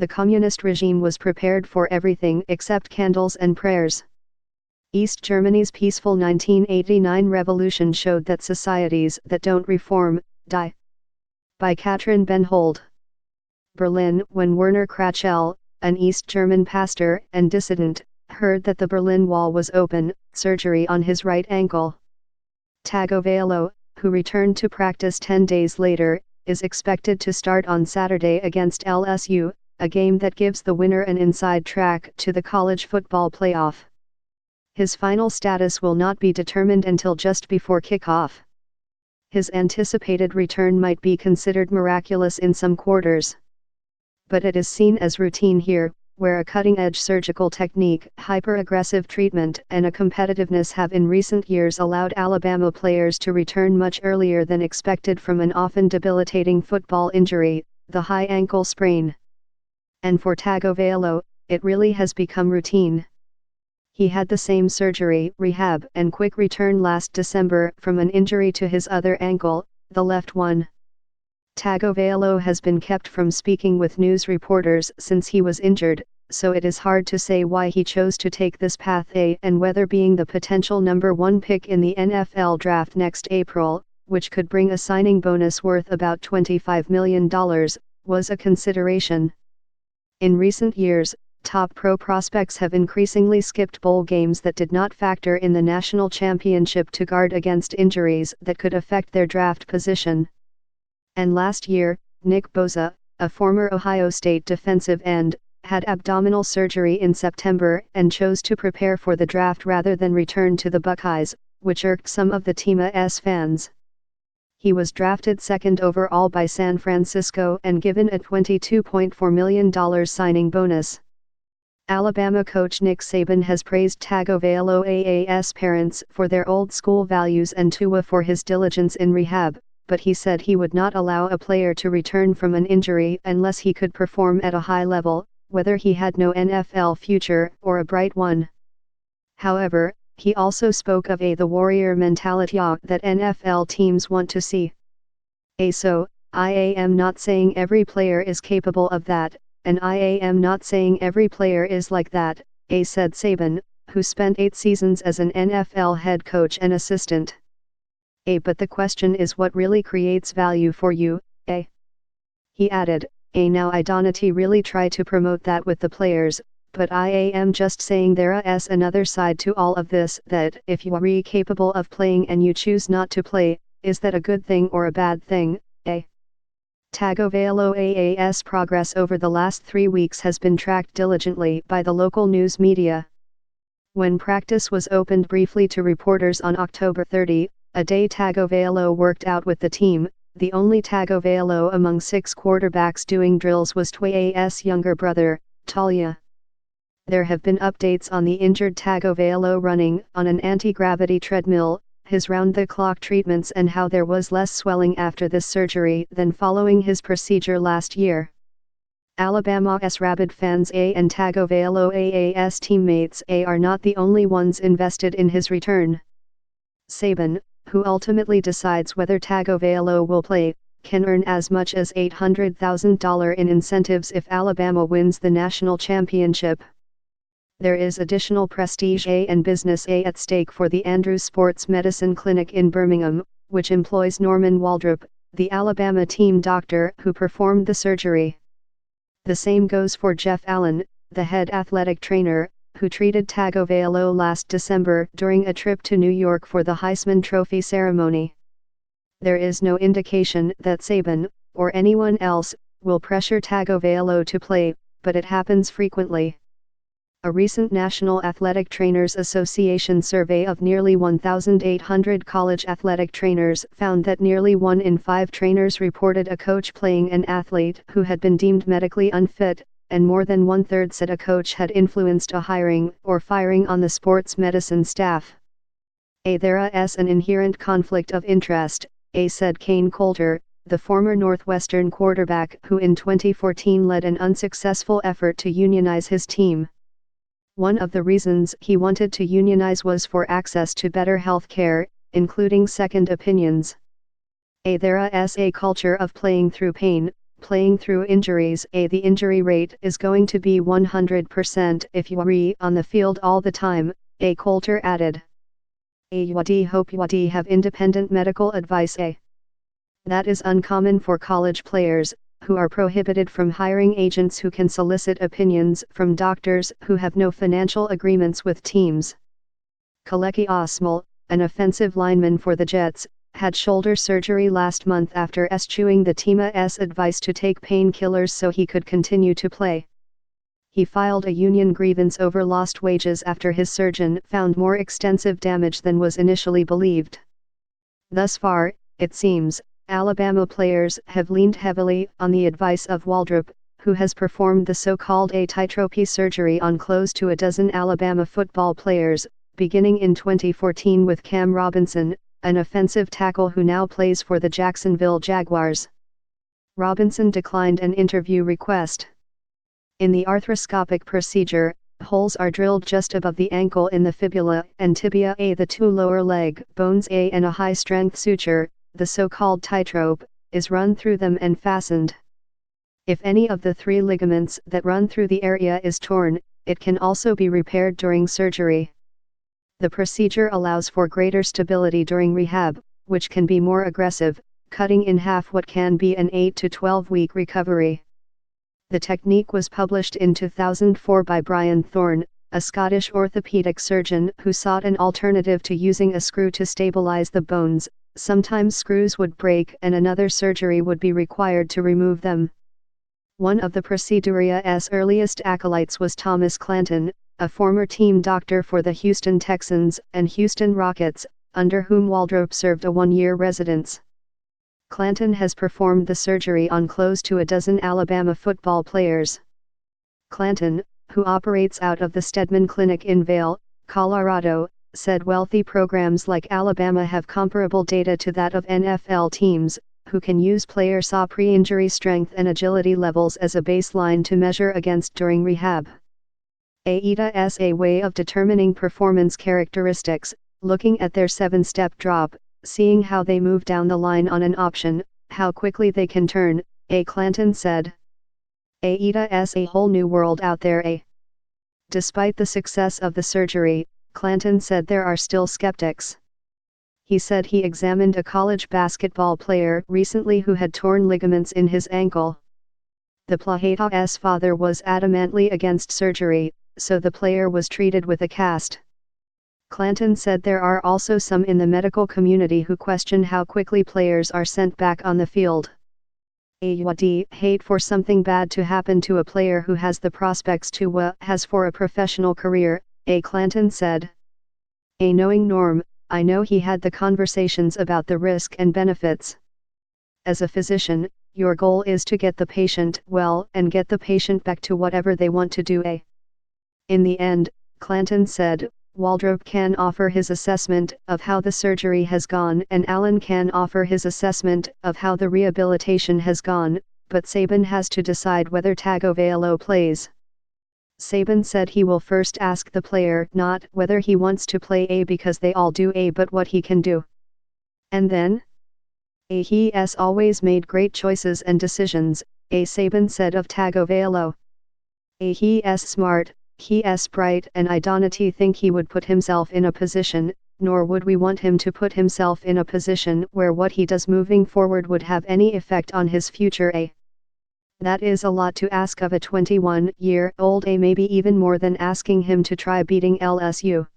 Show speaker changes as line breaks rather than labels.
the communist regime was prepared for everything except candles and prayers. East Germany's peaceful 1989 revolution showed that societies that don't reform, die. By Katrin Benhold. Berlin. When Werner Krachel, an East German pastor and dissident, heard that the Berlin Wall was open, surgery on his right ankle. Tagovailoa, who returned to practice 10 days later, is expected to start on Saturday against LSU, a game that gives the winner an inside track to the college football playoff. His final status will not be determined until just before kickoff. His anticipated return might be considered miraculous in some quarters. But it is seen as routine here, where a cutting-edge surgical technique, hyper-aggressive treatment, and a competitiveness have in recent years allowed Alabama players to return much earlier than expected from an often debilitating football injury, the high ankle sprain. And for Tagovailoa, it really has become routine. He had the same surgery, rehab, and quick return last December from an injury to his other ankle, the left one. Tagovailoa has been kept from speaking with news reporters since he was injured, so it is hard to say why he chose to take this path and whether being the potential number 1 pick in the NFL draft next April, which could bring a signing bonus worth about $25 million, was a consideration. In recent years, top pro prospects have increasingly skipped bowl games that did not factor in the national championship to guard against injuries that could affect their draft position. And last year, Nick Bosa, a former Ohio State defensive end, had abdominal surgery in September and chose to prepare for the draft rather than return to the Buckeyes, which irked some of the team's fans. He was drafted second overall by San Francisco and given a $22.4 million signing bonus. Alabama coach Nick Saban has praised Tagovailoa's parents for their old-school values and Tua for his diligence in rehab, but he said he would not allow a player to return from an injury unless he could perform at a high level, whether he had no NFL future or a bright one. However, he also spoke of the warrior mentality that NFL teams want to see. So, I am not saying every player is capable of that, and I am not saying every player is like that, said Saban, who spent 8 seasons as an NFL head coach and assistant. But the question is what really creates value for you, He added, now I don't really try to promote that with the players, but I am just saying there is another side to all of this, that if you are capable of playing and you choose not to play, is that a good thing or a bad thing, Tagovailoa's progress over the last 3 weeks has been tracked diligently by the local news media. When practice was opened briefly to reporters on October 30, a day Tagovailoa worked out with the team, the only Tagovailoa among 6 quarterbacks doing drills was Tua's younger brother, Taulia. There have been updates on the injured Tagovailoa running on an anti-gravity treadmill, his round-the-clock treatments and how there was less swelling after this surgery than following his procedure last year. Alabama's rabid fans and Tagovailoa's teammates are not the only ones invested in his return. Saban, who ultimately decides whether Tagovailoa will play, can earn as much as $800,000 in incentives if Alabama wins the national championship. There is additional prestige and business at stake for the Andrews Sports Medicine Clinic in Birmingham, which employs Norman Waldrop, the Alabama team doctor who performed the surgery. The same goes for Jeff Allen, the head athletic trainer, who treated Tagovailoa last December during a trip to New York for the Heisman Trophy ceremony. There is no indication that Saban, or anyone else, will pressure Tagovailoa to play, but it happens frequently. A recent National Athletic Trainers Association survey of nearly 1,800 college athletic trainers found that nearly 1 in 5 trainers reported a coach playing an athlete who had been deemed medically unfit, and more than 1/3 said a coach had influenced a hiring or firing on the sports medicine staff. There is an inherent conflict of interest, said Kane Coulter, the former Northwestern quarterback who in 2014 led an unsuccessful effort to unionize his team. One of the reasons he wanted to unionize was for access to better health care, including second opinions. There is a culture of playing through pain, playing through injuries. The injury rate is going to be 100% if you are on the field all the time, Coulter added. You hope you have independent medical advice. That is uncommon for college players, who are prohibited from hiring agents who can solicit opinions from doctors who have no financial agreements with teams. Kelechi Osmel, an offensive lineman for the Jets, had shoulder surgery last month after eschewing the team's advice to take painkillers so he could continue to play. He filed a union grievance over lost wages after his surgeon found more extensive damage than was initially believed. Thus far, it seems, Alabama players have leaned heavily on the advice of Waldrop, who has performed the so-called tightrope surgery on close to a dozen Alabama football players, beginning in 2014 with Cam Robinson, an offensive tackle who now plays for the Jacksonville Jaguars. Robinson declined an interview request. In the arthroscopic procedure, holes are drilled just above the ankle in the fibula and tibia, the two lower leg bones, and a high-strength suture, the so-called tightrope, is run through them and fastened. If any of the three ligaments that run through the area is torn, it can also be repaired during surgery. The procedure allows for greater stability during rehab, which can be more aggressive, cutting in half what can be an 8 to 12-week recovery. The technique was published in 2004 by Brian Thorne, a Scottish orthopedic surgeon who sought an alternative to using a screw to stabilize the bones. Sometimes screws would break and another surgery would be required to remove them. One of the procedure's earliest acolytes was Thomas Clanton, a former team doctor for the Houston Texans and Houston Rockets, under whom Waldrop served a one-year residence. Clanton has performed the surgery on close to a dozen Alabama football players. Clanton, who operates out of the Stedman Clinic in Vail, Colorado, said wealthy programs like Alabama have comparable data to that of NFL teams, who can use players' pre-injury strength and agility levels as a baseline to measure against during rehab. AIDA is a way of determining performance characteristics, looking at their 7-step drop, seeing how they move down the line on an option, how quickly they can turn, Clanton said. AIDA is a whole new world out there. Despite the success of the surgery, Clanton said there are still skeptics. He said he examined a college basketball player recently who had torn ligaments in his ankle. The player's father was adamantly against surgery, so the player was treated with a cast. Clanton said there are also some in the medical community who question how quickly players are sent back on the field. I'd hate for something bad to happen to a player who has the prospects to has for a professional career, Clanton said. Knowing Norm, I know he had the conversations about the risk and benefits. As a physician, your goal is to get the patient well and get the patient back to whatever they want to do. In the end, Clanton said, Waldrop can offer his assessment of how the surgery has gone and Allen can offer his assessment of how the rehabilitation has gone, but Saban has to decide whether Tagovailoa plays. Saban said he will first ask the player not whether he wants to play because they all do but what he can do. And then? He has always made great choices and decisions, Saban said of Tagovailoa. He is smart, he is bright, and I don't think he would put himself in a position, nor would we want him to put himself in a position where what he does moving forward would have any effect on his future. That is a lot to ask of a 21-year-old, maybe even more than asking him to try beating LSU.